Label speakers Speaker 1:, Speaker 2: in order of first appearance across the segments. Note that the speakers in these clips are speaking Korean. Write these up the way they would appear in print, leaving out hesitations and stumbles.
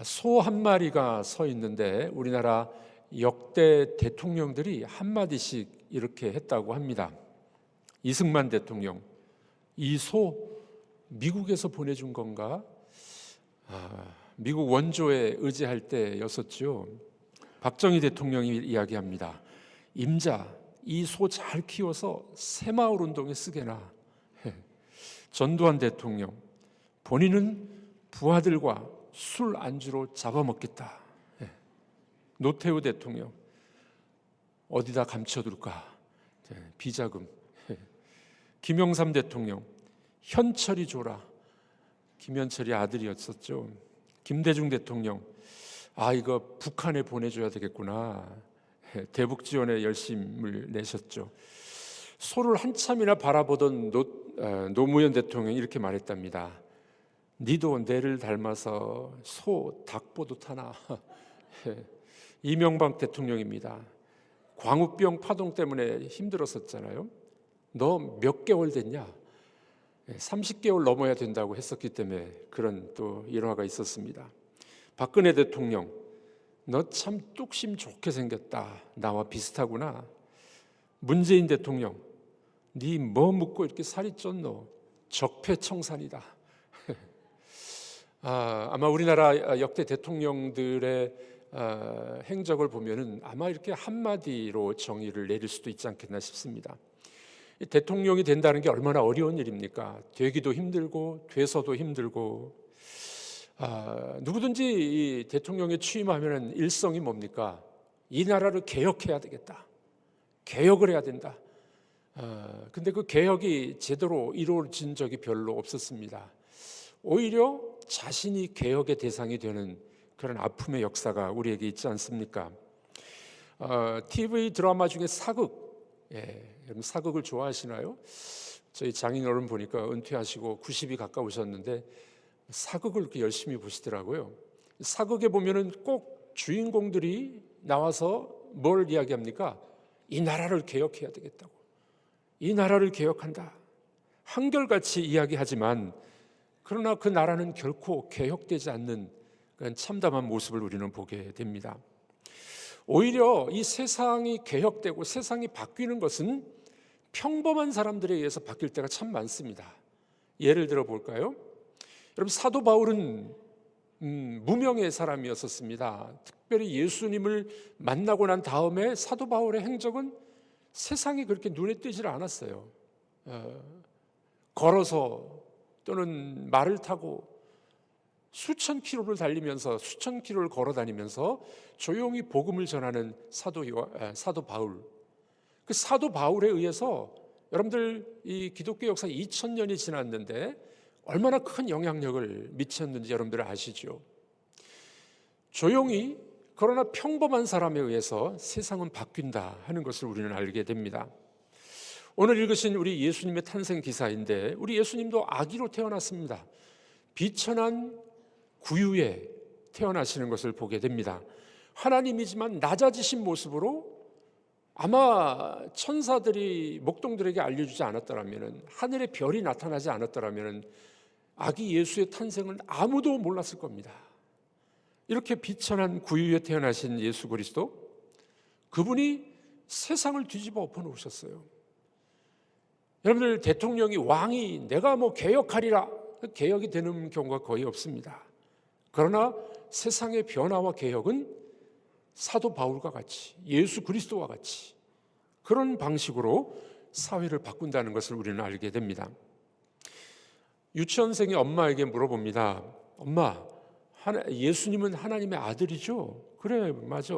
Speaker 1: 소 한 마리가 서 있는데 우리나라 역대 대통령들이 한마디씩 이렇게 했다고 합니다. 이승만 대통령, 이 소 미국에서 보내준 건가? 미국 원조에 의지할 때였었죠. 박정희 대통령이 이야기합니다. 임자, 이 소 잘 키워서 새마을 운동에 쓰게나. 전두환 대통령, 본인은 부하들과 술 안주로 잡아먹겠다. 노태우 대통령, 어디다 감춰둘까? 비자금. 김영삼 대통령, 현철이 줘라. 김현철이 아들이었었죠. 김대중 대통령, 이거 북한에 보내줘야 되겠구나. 대북 지원에 열심을 내셨죠. 소를 한참이나 바라보던 노무현 대통령이 이렇게 말했답니다. 니도 내를 닮아서 소, 닭보듯 하나. 이명박 대통령입니다. 광우병 파동 때문에 힘들었었잖아요. 너 몇 개월 됐냐? 30개월 넘어야 된다고 했었기 때문에 그런 또 일화가 있었습니다. 박근혜 대통령, 너 참 뚝심 좋게 생겼다. 나와 비슷하구나. 문재인 대통령, 니 뭐 묻고 이렇게 살이 쪘노? 적폐청산이다. 아마 우리나라 역대 대통령들의 행적을 보면은 아마 이렇게 한마디로 정의를 내릴 수도 있지 않겠나 싶습니다. 대통령이 된다는 게 얼마나 어려운 일입니까? 되기도 힘들고 돼서도 힘들고. 누구든지 이 대통령에 취임하면은 일성이 뭡니까? 이 나라를 개혁해야 되겠다. 개혁을 해야 된다. 근데 그 개혁이 제대로 이루어진 적이 별로 없었습니다. 오히려 자신이 개혁의 대상이 되는 그런 아픔의 역사가 우리에게 있지 않습니까? TV 드라마 중에 사극, 여러분 사극을 좋아하시나요? 저희 장인어른 보니까 은퇴하시고 90이 가까우셨는데 사극을 그렇게 열심히 보시더라고요. 사극에 보면은 꼭 주인공들이 나와서 뭘 이야기합니까? 이 나라를 개혁해야 되겠다고. 이 나라를 개혁한다. 한결같이 이야기하지만 그러나 그 나라는 결코 개혁되지 않는 그런 참담한 모습을 우리는 보게 됩니다. 오히려 이 세상이 개혁되고 세상이 바뀌는 것은 평범한 사람들에 의해서 바뀔 때가 참 많습니다. 예를 들어 볼까요? 여러분, 사도 바울은 무명의 사람이었었습니다. 특별히 예수님을 만나고 난 다음에 사도 바울의 행적은 세상이 그렇게 눈에 띄질 않았어요. 걸어서 또는 말을 타고 수천 킬로를 달리면서 수천 킬로를 걸어 다니면서 조용히 복음을 전하는 사도 바울. 그 사도 바울에 의해서 여러분들 이 기독교 역사 2000년이 지났는데 얼마나 큰 영향력을 미쳤는지 여러분들 아시죠? 조용히 그러나 평범한 사람에 의해서 세상은 바뀐다 하는 것을 우리는 알게 됩니다. 오늘 읽으신 우리 예수님의 탄생 기사인데 우리 예수님도 아기로 태어났습니다. 비천한 구유에 태어나시는 것을 보게 됩니다. 하나님이지만 낮아지신 모습으로 아마 천사들이 목동들에게 알려주지 않았더라면, 하늘의 별이 나타나지 않았더라면 아기 예수의 탄생은 아무도 몰랐을 겁니다. 이렇게 비천한 구유에 태어나신 예수 그리스도, 그분이 세상을 뒤집어 엎어 놓으셨어요. 여러분들, 대통령이 왕이 내가 뭐 개혁하리라, 개혁이 되는 경우가 거의 없습니다. 그러나 세상의 변화와 개혁은 사도 바울과 같이, 예수 그리스도와 같이 그런 방식으로 사회를 바꾼다는 것을 우리는 알게 됩니다. 유치원생이 엄마에게 물어봅니다. 엄마, 예수님은 하나님의 아들이죠? 그래, 맞아.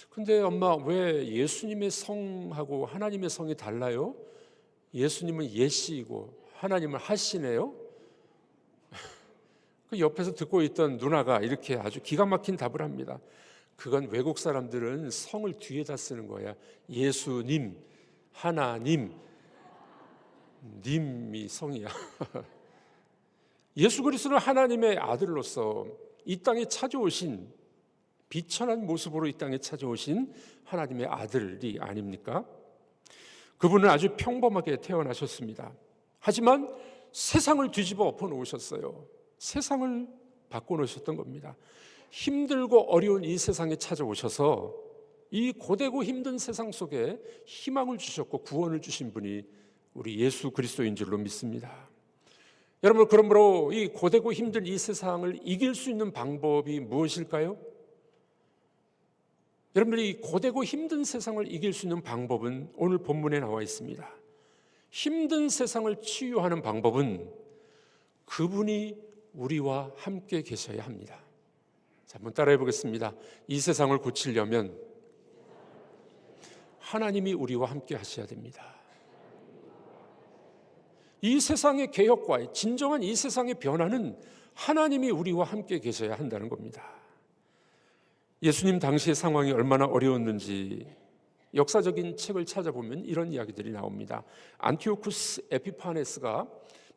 Speaker 1: 근데 엄마, 왜 예수님의 성하고 하나님의 성이 달라요? 예수님은 예씨이고 하나님은 하씨네요? 그 옆에서 듣고 있던 누나가 이렇게 아주 기가 막힌 답을 합니다. 그건 외국 사람들은 성을 뒤에다 쓰는 거야. 예수님, 하나님, 님이 성이야. 예수 그리스도는 하나님의 아들로서 이 땅에 찾아오신, 비천한 모습으로 이 땅에 찾아오신 하나님의 아들이 아닙니까? 그분은 아주 평범하게 태어나셨습니다. 하지만 세상을 뒤집어 엎어 놓으셨어요. 세상을 바꿔놓으셨던 겁니다. 힘들고 어려운 이 세상에 찾아오셔서 이 고되고 힘든 세상 속에 희망을 주셨고 구원을 주신 분이 우리 예수 그리스도인 줄로 믿습니다. 여러분, 그러므로 이 고되고 힘든 이 세상을 이길 수 있는 방법이 무엇일까요? 여러분들이 이 고되고 힘든 세상을 이길 수 있는 방법은 오늘 본문에 나와 있습니다. 힘든 세상을 치유하는 방법은 그분이 우리와 함께 계셔야 합니다. 자, 한번 따라해 보겠습니다. 이 세상을 고치려면 하나님이 우리와 함께 하셔야 됩니다. 이 세상의 개혁과 진정한 이 세상의 변화는 하나님이 우리와 함께 계셔야 한다는 겁니다. 예수님 당시의 상황이 얼마나 어려웠는지 역사적인 책을 찾아보면 이런 이야기들이 나옵니다. 안티오쿠스 에피파네스가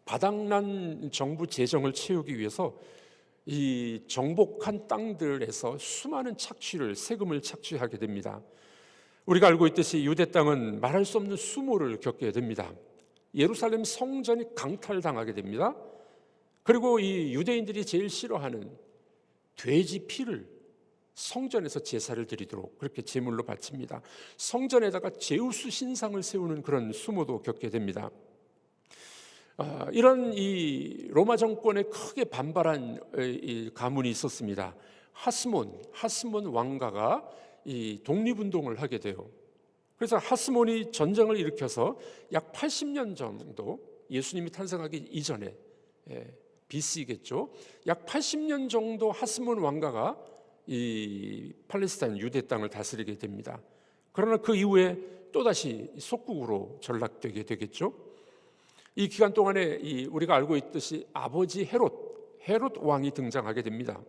Speaker 1: 바닥난 정부 재정을 채우기 위해서 이 정복한 땅들에서 수많은 세금을 착취하게 됩니다. 우리가 알고 있듯이 유대 땅은 말할 수 없는 수모를 겪게 됩니다. 예루살렘 성전이 강탈당하게 됩니다. 그리고 이 유대인들이 제일 싫어하는 돼지 피를 성전에서 제사를 드리도록 그렇게 제물로 바칩니다. 성전에다가 제우스 신상을 세우는 그런 수모도 겪게 됩니다. 이런 이 로마 정권에 크게 반발한 이 가문이 있었습니다. 하스몬 왕가가 이 독립운동을 하게 돼요. 그래서 하스몬이 전쟁을 일으켜서 약 80년 정도, 예수님이 탄생하기 이전에, BC겠죠. 약 80년 정도 하스몬 왕가가 이 팔레스타인 유대 땅을 다스리게 됩니다. 그러나 그 이후에 또다시 속국으로 전락되게 되겠죠. 이 기간 동안에 우리가 알고 있듯이 아버지 헤롯 왕이 등장하게 됩니다.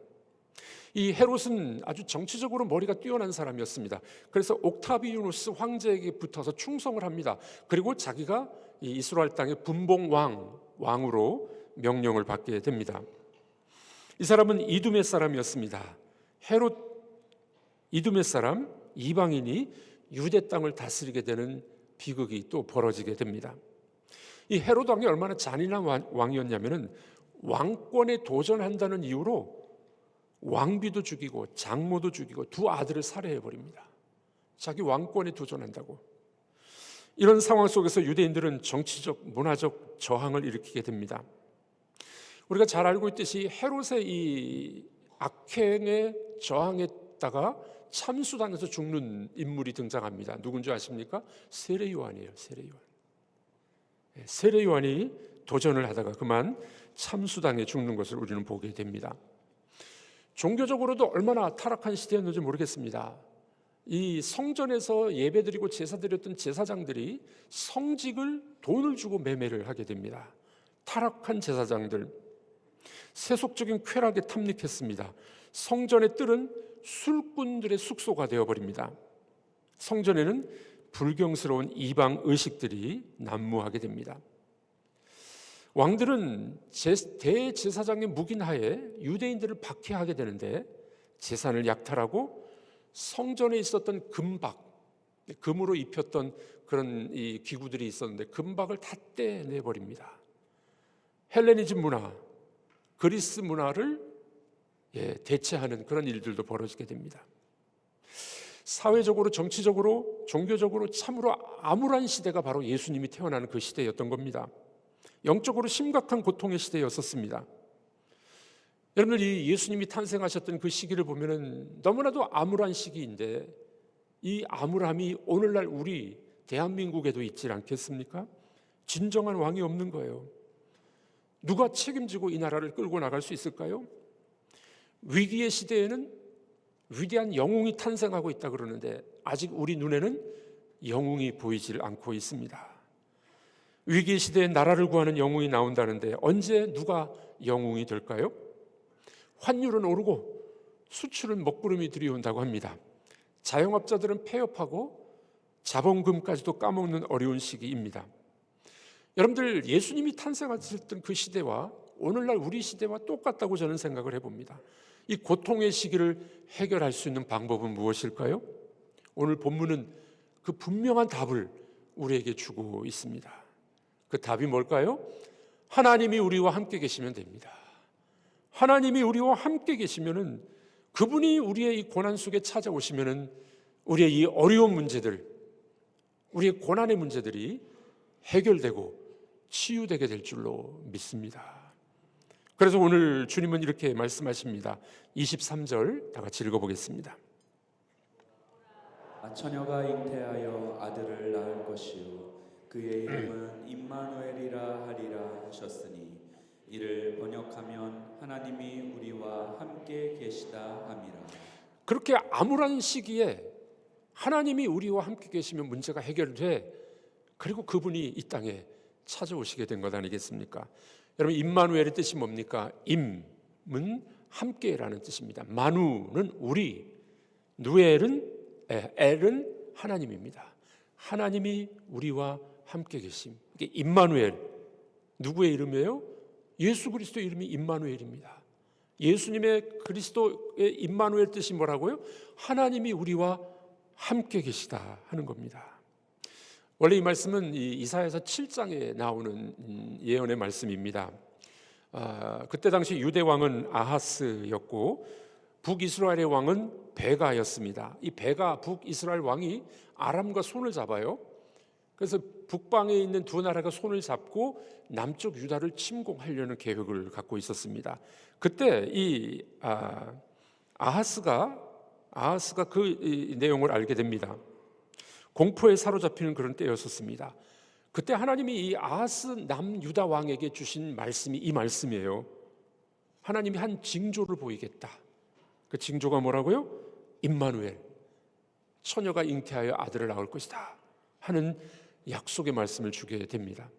Speaker 1: 이 헤롯은 아주 정치적으로 머리가 뛰어난 사람이었습니다. 그래서 옥타비아누스 황제에게 붙어서 충성을 합니다. 그리고 자기가 이 이스라엘 땅의 분봉 왕으로 명령을 받게 됩니다. 이 사람은 이두메 사람이었습니다. 헤롯 이두메 사람 이방인이 유대 땅을 다스리게 되는 비극이 또 벌어지게 됩니다. 이 헤롯 왕이 얼마나 잔인한 왕이었냐면은 왕권에 도전한다는 이유로 왕비도 죽이고 장모도 죽이고 두 아들을 살해해 버립니다. 자기 왕권에 도전한다고. 이런 상황 속에서 유대인들은 정치적, 문화적 저항을 일으키게 됩니다. 우리가 잘 알고 있듯이 헤롯의 이 악행에 저항했다가 참수당해서 죽는 인물이 등장합니다. 누군지 아십니까? 세례 요한이에요. 세례 요한이 도전을 하다가 그만 참수당해 죽는 것을 우리는 보게 됩니다. 종교적으로도 얼마나 타락한 시대였는지 모르겠습니다. 이 성전에서 예배드리고 제사드렸던 제사장들이 성직을 돈을 주고 매매를 하게 됩니다. 타락한 제사장들, 세속적인 쾌락에 탐닉했습니다. 성전의 뜰은 술꾼들의 숙소가 되어버립니다. 성전에는 불경스러운 이방 의식들이 난무하게 됩니다. 왕들은 대제사장의 묵인하에 유대인들을 박해하게 되는데 제산을 약탈하고 성전에 있었던 금으로 입혔던 그런 이 기구들이 있었는데 금박을 다 떼내버립니다. 헬레니즘 문화, 그리스 문화를 대체하는 그런 일들도 벌어지게 됩니다. 사회적으로, 정치적으로, 종교적으로 참으로 암울한 시대가 바로 예수님이 태어나는 그 시대였던 겁니다. 영적으로 심각한 고통의 시대였었습니다. 여러분들, 이 예수님이 탄생하셨던 그 시기를 보면은 너무나도 암울한 시기인데 이 암울함이 오늘날 우리 대한민국에도 있지 않겠습니까? 진정한 왕이 없는 거예요. 누가 책임지고 이 나라를 끌고 나갈 수 있을까요? 위기의 시대에는 위대한 영웅이 탄생하고 있다 그러는데 아직 우리 눈에는 영웅이 보이질 않고 있습니다. 위기의 시대에 나라를 구하는 영웅이 나온다는데 언제 누가 영웅이 될까요? 환율은 오르고 수출은 먹구름이 들이온다고 합니다. 자영업자들은 폐업하고 자본금까지도 까먹는 어려운 시기입니다. 여러분들, 예수님이 탄생하셨던 그 시대와 오늘날 우리 시대와 똑같다고 저는 생각을 해봅니다. 이 고통의 시기를 해결할 수 있는 방법은 무엇일까요? 오늘 본문은 그 분명한 답을 우리에게 주고 있습니다. 그 답이 뭘까요? 하나님이 우리와 함께 계시면 됩니다. 하나님이 우리와 함께 계시면은, 그분이 우리의 이 고난 속에 찾아오시면은 우리의 이 어려운 문제들, 우리의 고난의 문제들이 해결되고 치유되게 될 줄로 믿습니다. 그래서 오늘 주님은 이렇게 말씀하십니다. 23절 다 같이 읽어보겠습니다.
Speaker 2: 처녀가 잉태하여 아들을 낳을 것이요 그의 이름은 임마누엘이라 하리라 하셨으니 이를 번역하면 하나님이 우리와 함께 계시다 함이라.
Speaker 1: 그렇게 암울한 시기에 하나님이 우리와 함께 계시면 문제가 해결돼, 그리고 그분이 이 땅에 찾아오시게 된 것 아니겠습니까? 여러분, 임마누엘의 뜻이 뭡니까? 임은 함께라는 뜻입니다. 마누는 우리, 누엘은 엘은 하나님입니다. 하나님이 우리와 함께 계심. 이게 임마누엘, 누구의 이름이에요? 예수 그리스도의 이름이 임마누엘입니다. 예수님의 그리스도의 임마누엘 뜻이 뭐라고요? 하나님이 우리와 함께 계시다 하는 겁니다. 원래 이 말씀은 이사야서 7장에 나오는 예언의 말씀입니다. 그때 당시 유대 왕은 아하스였고 북이스라엘의 왕은 베가였습니다. 이 베가 북이스라엘 왕이 아람과 손을 잡아요. 그래서 북방에 있는 두 나라가 손을 잡고 남쪽 유다를 침공하려는 계획을 갖고 있었습니다. 그때 이 아하스가 그 내용을 알게 됩니다. 공포에 사로잡히는 그런 때였었습니다. 그때 하나님이 이 아하스 남유다 왕에게 주신 말씀이 이 말씀이에요. 하나님이 한 징조를 보이겠다. 그 징조가 뭐라고요? 임마누엘, 처녀가 잉태하여 아들을 낳을 것이다 하는 약속의 말씀을 주게 됩니다.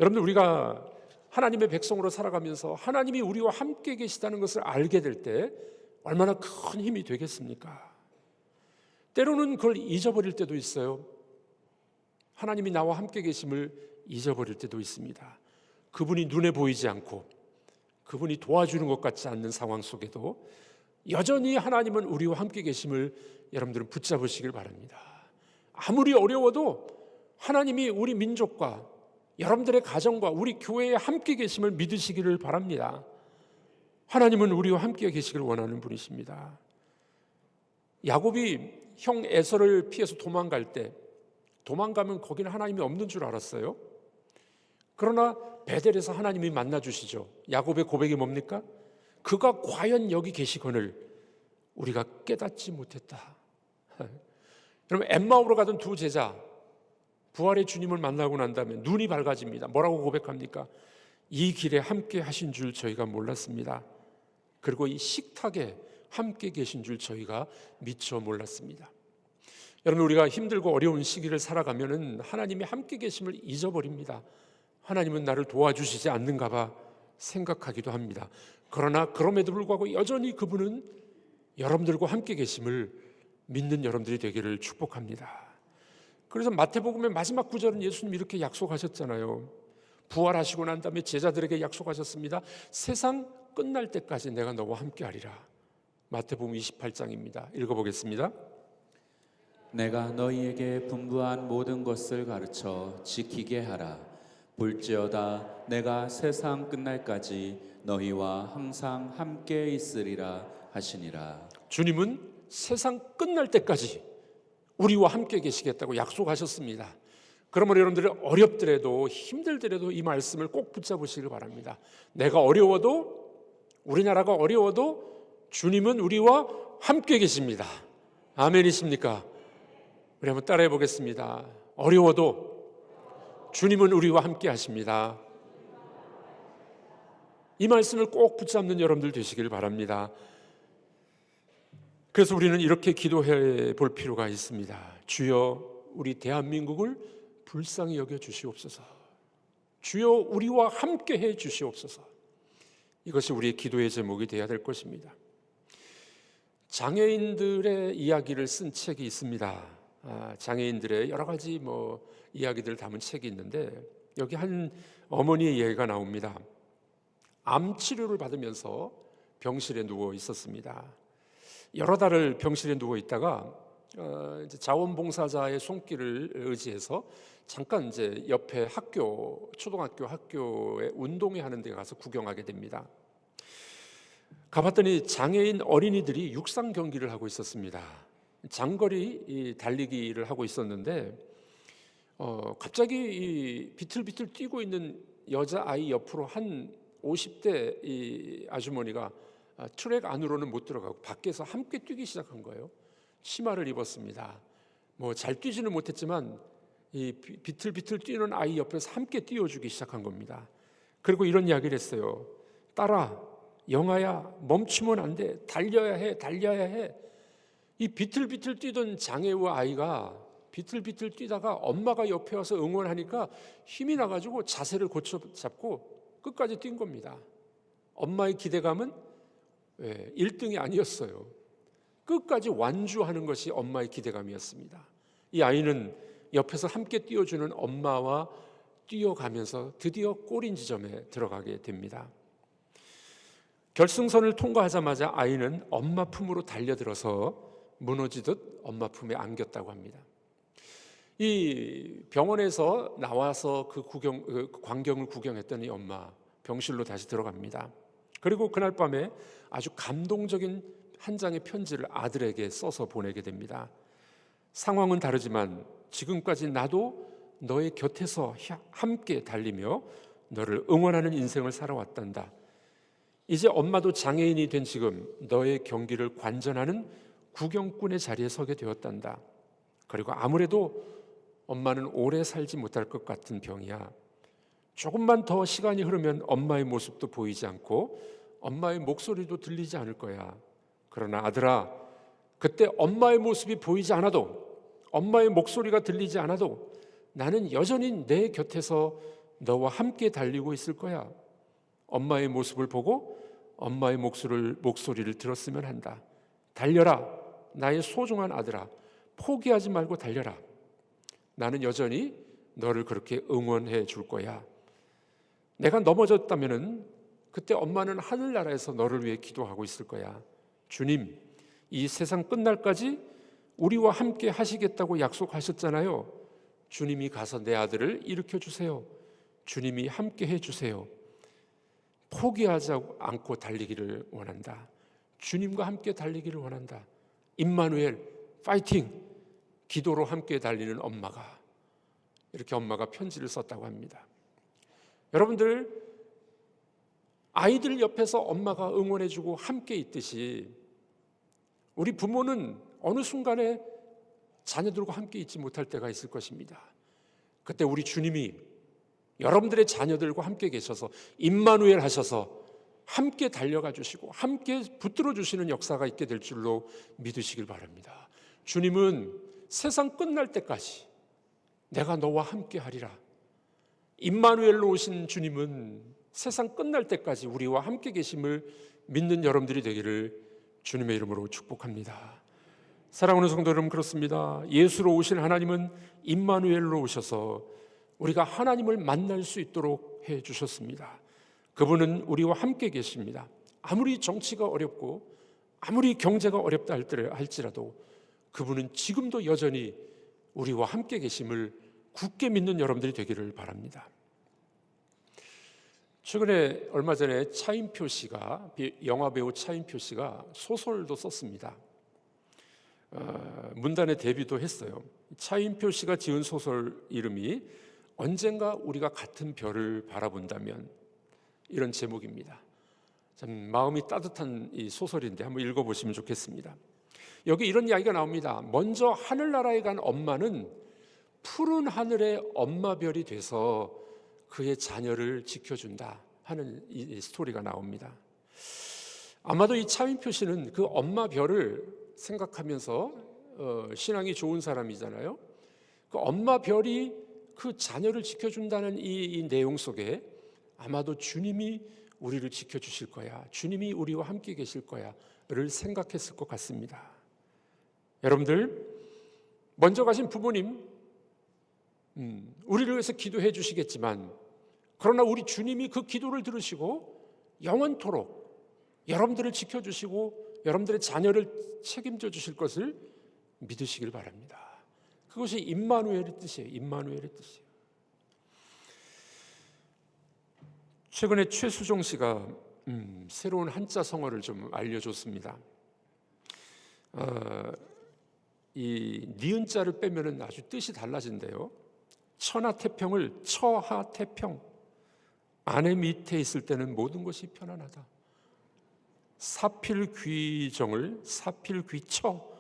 Speaker 1: 여러분들, 우리가 하나님의 백성으로 살아가면서 하나님이 우리와 함께 계시다는 것을 알게 될 때 얼마나 큰 힘이 되겠습니까? 때로는 그걸 잊어버릴 때도 있어요. 하나님이 나와 함께 계심을 잊어버릴 때도 있습니다. 그분이 눈에 보이지 않고 그분이 도와주는 것 같지 않는 상황 속에도 여전히 하나님은 우리와 함께 계심을 여러분들은 붙잡으시길 바랍니다. 아무리 어려워도 하나님이 우리 민족과 여러분들의 가정과 우리 교회에 함께 계심을 믿으시기를 바랍니다. 하나님은 우리와 함께 계시길 원하는 분이십니다. 야곱이 형 에서를 피해서 도망갈 때, 도망가면 거기는 하나님이 없는 줄 알았어요. 그러나 베델에서 하나님이 만나 주시죠. 야곱의 고백이 뭡니까? 그가 과연 여기 계시거늘 우리가 깨닫지 못했다. 여러분, 엠마오로 가던 두 제자, 부활의 주님을 만나고 난 다음에 눈이 밝아집니다. 뭐라고 고백합니까? 이 길에 함께 하신 줄 저희가 몰랐습니다. 그리고 이 식탁에 함께 계신 줄 저희가 미처 몰랐습니다. 여러분, 우리가 힘들고 어려운 시기를 살아가면은 하나님이 함께 계심을 잊어버립니다. 하나님은 나를 도와주시지 않는가 봐 생각하기도 합니다. 그러나 그럼에도 불구하고 여전히 그분은 여러분들과 함께 계심을 믿는 여러분들이 되기를 축복합니다. 그래서 마태복음의 마지막 구절은 예수님이 이렇게 약속하셨잖아요. 부활하시고 난 다음에 제자들에게 약속하셨습니다. 세상 끝날 때까지 내가 너와 함께 하리라. 마태복음 28장입니다. 읽어보겠습니다.
Speaker 2: 내가 너희에게 분부한 모든 것을 가르쳐 지키게 하라. 볼지어다 내가 세상 끝날까지 너희와 항상 함께 있으리라 하시니라.
Speaker 1: 주님은 세상 끝날 때까지 우리와 함께 계시겠다고 약속하셨습니다. 그러므로 여러분들이 어렵더라도 힘들더라도 이 말씀을 꼭 붙잡으시길 바랍니다. 내가 어려워도, 우리나라가 어려워도 주님은 우리와 함께 계십니다. 아멘이십니까? 우리 한번 따라해 보겠습니다. 어려워도 주님은 우리와 함께 하십니다. 이 말씀을 꼭 붙잡는 여러분들 되시길 바랍니다. 그래서 우리는 이렇게 기도해 볼 필요가 있습니다. 주여, 우리 대한민국을 불쌍히 여겨 주시옵소서. 주여, 우리와 함께 해 주시옵소서. 이것이 우리의 기도의 제목이 되어야 될 것입니다. 장애인들의 이야기를 쓴 책이 있습니다. 장애인들의 여러 가지 이야기들을 담은 책이 있는데 여기 한 어머니의 이야기가 나옵니다. 암 치료를 받으면서 병실에 누워 있었습니다. 여러 달을 병실에 누워 있다가 이제 자원봉사자의 손길을 의지해서 잠깐 이제 옆에 학교, 초등학교 학교에 운동회 하는 데 가서 구경하게 됩니다. 가봤더니 장애인 어린이들이 육상 경기를 하고 있었습니다. 장거리 이 달리기를 하고 있었는데 갑자기 이 비틀비틀 뛰고 있는 여자아이 옆으로 한 50대 이 아주머니가 트랙 안으로는 못 들어가고 밖에서 함께 뛰기 시작한 거예요. 치마를 입었습니다. 뭐 잘 뛰지는 못했지만 이 비틀비틀 뛰는 아이 옆에서 함께 뛰어주기 시작한 겁니다. 그리고 이런 이야기를 했어요. 딸아, 영아야, 멈추면 안 돼. 달려야 해, 달려야 해. 이 비틀비틀 뛰던 장애우 아이가 비틀비틀 뛰다가 엄마가 옆에 와서 응원하니까 힘이 나가지고 자세를 고쳐 잡고 끝까지 뛴 겁니다. 엄마의 기대감은 1등이 아니었어요. 끝까지 완주하는 것이 엄마의 기대감이었습니다. 이 아이는 옆에서 함께 뛰어주는 엄마와 뛰어가면서 드디어 골인 지점에 들어가게 됩니다. 결승선을 통과하자마자 아이는 엄마 품으로 달려들어서 무너지듯 엄마 품에 안겼다고 합니다. 이 병원에서 나와서 그 광경을 구경했더니 엄마 병실로 다시 들어갑니다. 그리고 그날 밤에 아주 감동적인 한 장의 편지를 아들에게 써서 보내게 됩니다. 상황은 다르지만 지금까지 나도 너의 곁에서 함께 달리며 너를 응원하는 인생을 살아왔단다. 이제 엄마도 장애인이 된 지금 너의 경기를 관전하는 구경꾼의 자리에 서게 되었단다. 그리고 아무래도 엄마는 오래 살지 못할 것 같은 병이야. 조금만 더 시간이 흐르면 엄마의 모습도 보이지 않고 엄마의 목소리도 들리지 않을 거야. 그러나 아들아, 그때 엄마의 모습이 보이지 않아도 엄마의 목소리가 들리지 않아도 나는 여전히 내 곁에서 너와 함께 달리고 있을 거야. 엄마의 모습을 보고 엄마의 목소리를 들었으면 한다. 달려라, 나의 소중한 아들아. 포기하지 말고 달려라. 나는 여전히 너를 그렇게 응원해 줄 거야. 내가 넘어졌다면은 그때 엄마는 하늘나라에서 너를 위해 기도하고 있을 거야. 주님, 이 세상 끝날까지 우리와 함께 하시겠다고 약속하셨잖아요. 주님이 가서 내 아들을 일으켜 주세요. 주님이 함께 해 주세요. 포기하지 않고 달리기를 원한다. 주님과 함께 달리기를 원한다. 임마누엘 파이팅! 기도로 함께 달리는 엄마가, 이렇게 엄마가 편지를 썼다고 합니다. 여러분들, 아이들 옆에서 엄마가 응원해주고 함께 있듯이 우리 부모는 어느 순간에 자녀들과 함께 있지 못할 때가 있을 것입니다. 그때 우리 주님이 여러분들의 자녀들과 함께 계셔서 임마누엘 하셔서 함께 달려가 주시고 함께 붙들어 주시는 역사가 있게 될 줄로 믿으시길 바랍니다. 주님은 세상 끝날 때까지 내가 너와 함께 하리라. 임마누엘로 오신 주님은 세상 끝날 때까지 우리와 함께 계심을 믿는 여러분들이 되기를 주님의 이름으로 축복합니다. 사랑하는 성도 여러분, 그렇습니다. 예수로 오신 하나님은 임마누엘로 오셔서 우리가 하나님을 만날 수 있도록 해 주셨습니다. 그분은 우리와 함께 계십니다. 아무리 정치가 어렵고 아무리 경제가 어렵다 할지라도 그분은 지금도 여전히 우리와 함께 계심을 굳게 믿는 여러분들이 되기를 바랍니다. 최근에 얼마 전에 차인표 씨가, 영화배우 차인표 씨가 소설도 썼습니다. 문단에 데뷔도 했어요. 차인표 씨가 지은 소설 이름이 언젠가 우리가 같은 별을 바라본다면, 이런 제목입니다. 참 마음이 따뜻한 이 소설인데 한번 읽어보시면 좋겠습니다. 여기 이런 이야기가 나옵니다. 먼저 하늘나라에 간 엄마는 푸른 하늘의 엄마별이 돼서 그의 자녀를 지켜준다 하는 이 스토리가 나옵니다. 아마도 이 차인표 씨는 그 엄마별을 생각하면서 신앙이 좋은 사람이잖아요. 그 엄마별이 그 자녀를 지켜준다는 이 내용 속에 아마도 주님이 우리를 지켜주실 거야, 주님이 우리와 함께 계실 거야를 생각했을 것 같습니다. 여러분들, 먼저 가신 부모님, 우리를 위해서 기도해 주시겠지만, 그러나 우리 주님이 그 기도를 들으시고 영원토록 여러분들을 지켜주시고 여러분들의 자녀를 책임져 주실 것을 믿으시길 바랍니다. 그것이 임마누엘의 뜻이에요. 임마누엘의 뜻이에요. 최근에 최수종 씨가 새로운 한자 성어를 좀 알려줬습니다. 이 니은자를 빼면은 아주 뜻이 달라진대요. 천하태평을 처하태평, 아내 밑에 있을 때는 모든 것이 편안하다. 사필귀정을 사필귀처,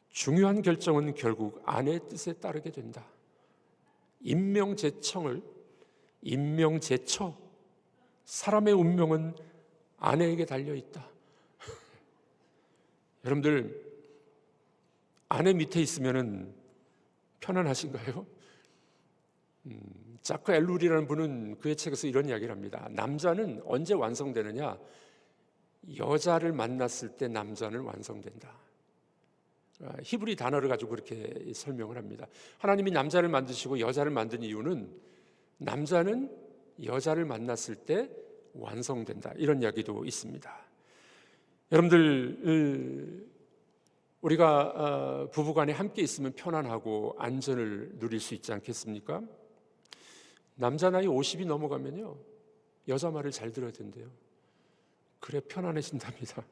Speaker 1: 중요한 결정은 결국 아내의 뜻에 따르게 된다. 임명제청을 임명제처, 사람의 운명은 아내에게 달려있다. 여러분들, 아내 밑에 있으면 편안하신가요? 자크 엘룰이라는 분은 그의 책에서 이런 이야기를 합니다. 남자는 언제 완성되느냐? 여자를 만났을 때 남자는 완성된다. 히브리 단어를 가지고 그렇게 설명을 합니다. 하나님이 남자를 만드시고 여자를 만든 이유는 남자는 여자를 만났을 때 완성된다, 이런 이야기도 있습니다. 여러분들, 우리가 부부간에 함께 있으면 편안하고 안전을 누릴 수 있지 않겠습니까? 남자 나이 50이 넘어가면요, 여자 말을 잘 들어야 된대요. 그래 편안해진답니다.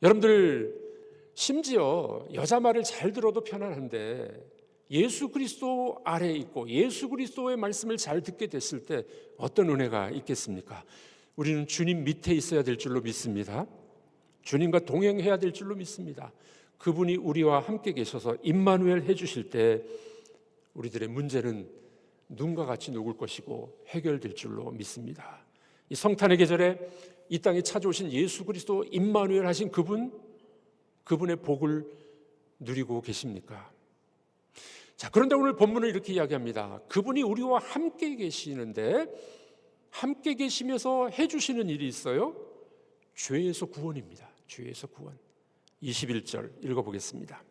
Speaker 1: 여러분들, 심지어 여자 말을 잘 들어도 편안한데 예수 그리스도 아래에 있고 예수 그리스도의 말씀을 잘 듣게 됐을 때 어떤 은혜가 있겠습니까? 우리는 주님 밑에 있어야 될 줄로 믿습니다. 주님과 동행해야 될 줄로 믿습니다. 그분이 우리와 함께 계셔서 임마누엘 해주실 때 우리들의 문제는 눈과 같이 녹을 것이고 해결될 줄로 믿습니다. 이 성탄의 계절에 이 땅에 찾아오신 예수 그리스도 임마누엘 하신 그분의 복을 누리고 계십니까? 자, 그런데 오늘 본문은 이렇게 이야기합니다. 그분이 우리와 함께 계시는데 함께 계시면서 해주시는 일이 있어요. 죄에서 구원입니다. 죄에서 구원. 21절 읽어보겠습니다.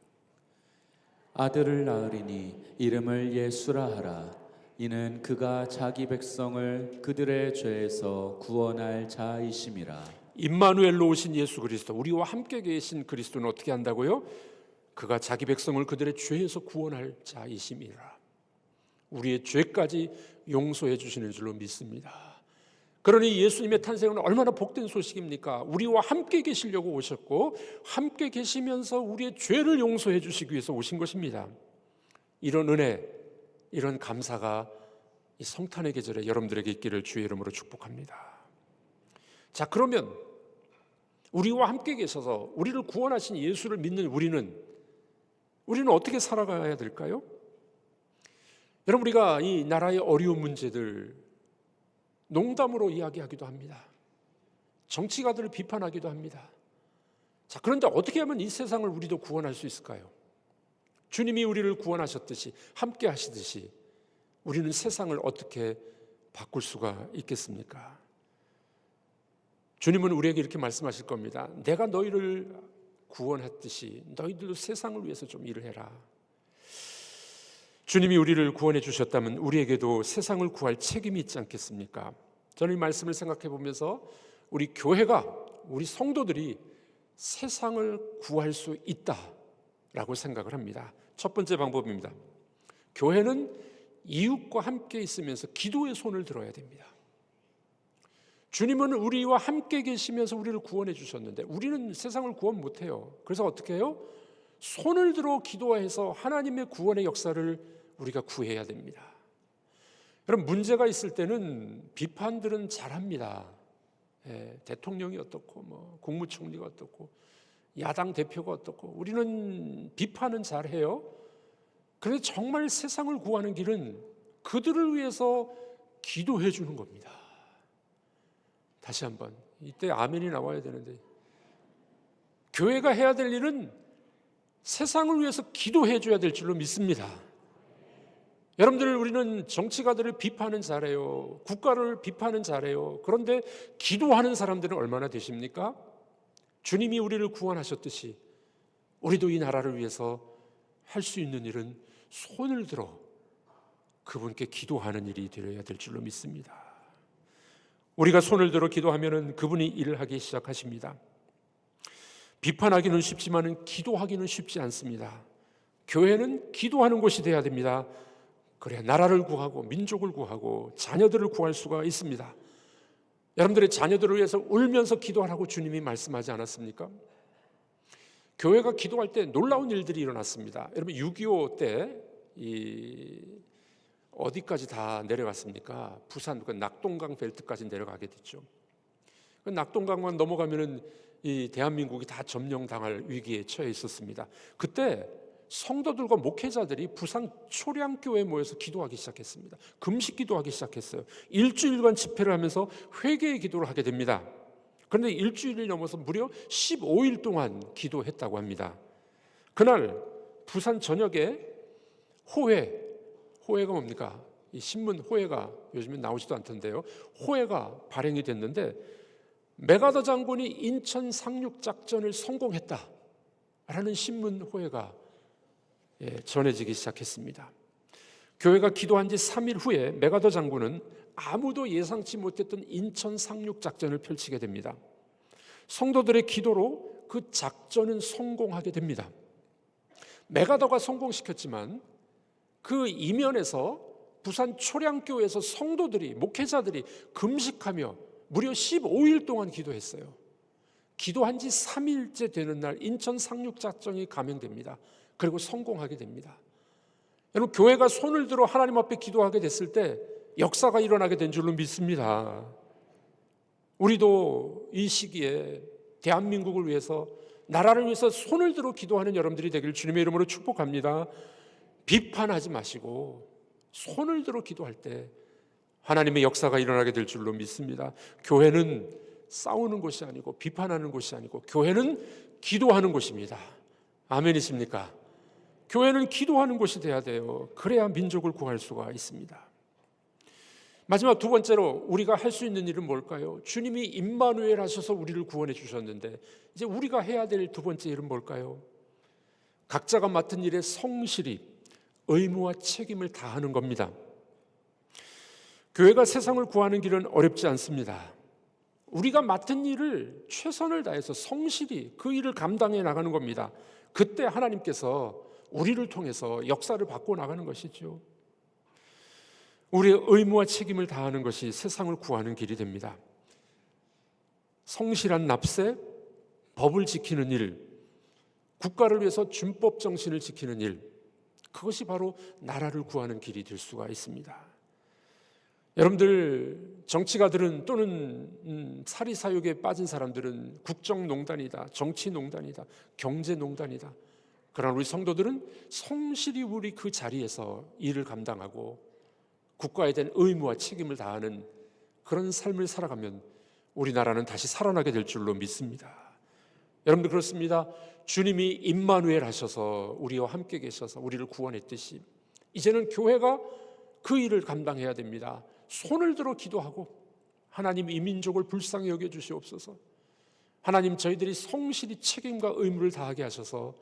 Speaker 2: 아들을 낳으리니 이름을 예수라 하라. 이는 그가 자기 백성을 그들의 죄에서 구원할 자이심이라.
Speaker 1: 임마누엘로 오신 예수 그리스도, 우리와 함께 계신 그리스도는 어떻게 한다고요? 그가 자기 백성을 그들의 죄에서 구원할 자이심이라. 우리의 죄까지 용서해 주시는 줄로 믿습니다. 그러니 예수님의 탄생은 얼마나 복된 소식입니까? 우리와 함께 계시려고 오셨고 함께 계시면서 우리의 죄를 용서해 주시기 위해서 오신 것입니다. 이런 은혜, 이런 감사가 이 성탄의 계절에 여러분들에게 있기를 주의 이름으로 축복합니다. 자, 그러면 우리와 함께 계셔서 우리를 구원하신 예수를 믿는 우리는 어떻게 살아가야 될까요? 여러분, 우리가 이 나라의 어려운 문제들 농담으로 이야기하기도 합니다. 정치가들을 비판하기도 합니다. 자, 그런데 어떻게 하면 이 세상을 우리도 구원할 수 있을까요? 주님이 우리를 구원하셨듯이, 함께 하시듯이 우리는 세상을 어떻게 바꿀 수가 있겠습니까? 주님은 우리에게 이렇게 말씀하실 겁니다. 내가 너희를 구원했듯이 너희들도 세상을 위해서 좀 일을 해라. 주님이 우리를 구원해 주셨다면 우리에게도 세상을 구할 책임이 있지 않겠습니까? 저는 이 말씀을 생각해 보면서 우리 교회가, 우리 성도들이 세상을 구할 수 있다라고 생각을 합니다. 첫 번째 방법입니다. 교회는 이웃과 함께 있으면서 기도의 손을 들어야 됩니다. 주님은 우리와 함께 계시면서 우리를 구원해 주셨는데 우리는 세상을 구원 못해요. 그래서 어떻게 해요? 손을 들어 기도해서 하나님의 구원의 역사를 우리가 구해야 됩니다. 여러분, 문제가 있을 때는 비판들은 잘합니다. 대통령이 어떻고 국무총리가 어떻고 야당 대표가 어떻고 우리는 비판은 잘해요. 그런데 정말 세상을 구하는 길은 그들을 위해서 기도해 주는 겁니다. 다시 한번, 이때 아멘이 나와야 되는데, 교회가 해야 될 일은 세상을 위해서 기도해 줘야 될 줄로 믿습니다. 여러분들, 우리는 정치가들을 비판은 잘해요. 국가를 비판은 잘해요. 그런데 기도하는 사람들은 얼마나 되십니까? 주님이 우리를 구원하셨듯이 우리도 이 나라를 위해서 할 수 있는 일은 손을 들어 그분께 기도하는 일이 되어야 될 줄로 믿습니다. 우리가 손을 들어 기도하면 그분이 일을 하기 시작하십니다. 비판하기는 쉽지만 기도하기는 쉽지 않습니다. 교회는 기도하는 곳이 되어야 됩니다. 그래야 나라를 구하고 민족을 구하고 자녀들을 구할 수가 있습니다. 여러분들의 자녀들을 위해서 울면서 기도하라고 주님이 말씀하지 않았습니까? 교회가 기도할 때 놀라운 일들이 일어났습니다. 여러분 6.25 때 어디까지 다 내려갔습니까? 부산 그 낙동강 벨트까지 내려가게 됐죠. 그 낙동강만 넘어가면은 이 대한민국이 다 점령당할 위기에 처해 있었습니다. 그때 성도들과 목회자들이 부산 초량교회에 모여서 기도하기 시작했습니다. 금식 기도하기 시작했어요. 일주일간 집회를 하면서 회개의 기도를 하게 됩니다. 그런데 일주일이 넘어서 무려 15일 동안 기도했다고 합니다. 그날 부산 전역에 호해가 뭡니까? 이 신문 호해가 요즘엔 나오지도 않던데요. 호해가 발행이 됐는데 메가더 장군이 인천 상륙 작전을 성공했다라는 신문 호해가 전해지기 시작했습니다. 교회가 기도한 지 3일 후에 메가더 장군은 아무도 예상치 못했던 인천 상륙 작전을 펼치게 됩니다. 성도들의 기도로 그 작전은 성공하게 됩니다. 메가더가 성공시켰지만 그 이면에서 부산 초량교회에서 성도들이, 목회자들이 금식하며 무려 15일 동안 기도했어요. 기도한 지 3일째 되는 날 인천 상륙 작전이 감행됩니다. 그리고 성공하게 됩니다. 여러분, 교회가 손을 들어 하나님 앞에 기도하게 됐을 때 역사가 일어나게 된 줄로 믿습니다. 우리도 이 시기에 대한민국을 위해서, 나라를 위해서 손을 들어 기도하는 여러분들이 되길 주님의 이름으로 축복합니다. 비판하지 마시고 손을 들어 기도할 때 하나님의 역사가 일어나게 될 줄로 믿습니다. 교회는 싸우는 곳이 아니고 비판하는 곳이 아니고 교회는 기도하는 곳입니다. 아멘이십니까? 교회는 기도하는 곳이 돼야 돼요. 그래야 민족을 구할 수가 있습니다. 마지막 두 번째로 우리가 할 수 있는 일은 뭘까요? 주님이 임마누엘 하셔서 우리를 구원해 주셨는데 이제 우리가 해야 될 두 번째 일은 뭘까요? 각자가 맡은 일에 성실히 의무와 책임을 다하는 겁니다. 교회가 세상을 구하는 길은 어렵지 않습니다. 우리가 맡은 일을 최선을 다해서 성실히 그 일을 감당해 나가는 겁니다. 그때 하나님께서 우리를 통해서 역사를 바꿔 나가는 것이죠. 우리의 의무와 책임을 다하는 것이 세상을 구하는 길이 됩니다. 성실한 납세, 법을 지키는 일, 국가를 위해서 준법 정신을 지키는 일, 그것이 바로 나라를 구하는 길이 될 수가 있습니다. 여러분들, 정치가들은 또는 사리사욕에 빠진 사람들은 국정농단이다, 정치농단이다, 경제농단이다. 그러나 우리 성도들은 성실히 우리 그 자리에서 일을 감당하고 국가에 대한 의무와 책임을 다하는 그런 삶을 살아가면 우리나라는 다시 살아나게 될 줄로 믿습니다. 여러분들 그렇습니다. 주님이 임마누엘 하셔서 우리와 함께 계셔서 우리를 구원했듯이 이제는 교회가 그 일을 감당해야 됩니다. 손을 들어 기도하고 하나님 이 민족을 불쌍히 여겨주시옵소서. 하나님 저희들이 성실히 책임과 의무를 다하게 하셔서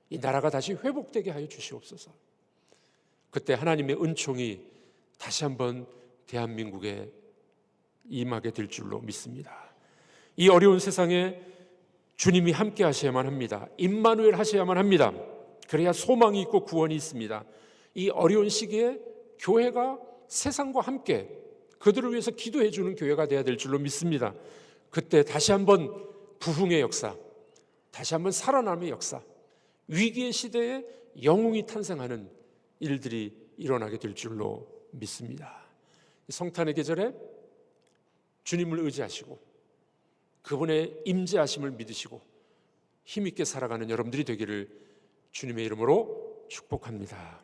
Speaker 1: 이 나라가 다시 회복되게 하여 주시옵소서. 그때 하나님의 은총이 다시 한번 대한민국에 임하게 될 줄로 믿습니다. 이 어려운 세상에 주님이 함께 하셔야만 합니다. 임마누엘 하셔야만 합니다. 그래야 소망이 있고 구원이 있습니다. 이 어려운 시기에 교회가 세상과 함께 그들을 위해서 기도해 주는 교회가 되어야 될 줄로 믿습니다. 그때 다시 한번 부흥의 역사, 다시 한번 살아남의 역사, 위기의 시대에 영웅이 탄생하는 일들이 일어나게 될 줄로 믿습니다. 성탄의 계절에 주님을 의지하시고 그분의 임재하심을 믿으시고 힘있게 살아가는 여러분들이 되기를 주님의 이름으로 축복합니다.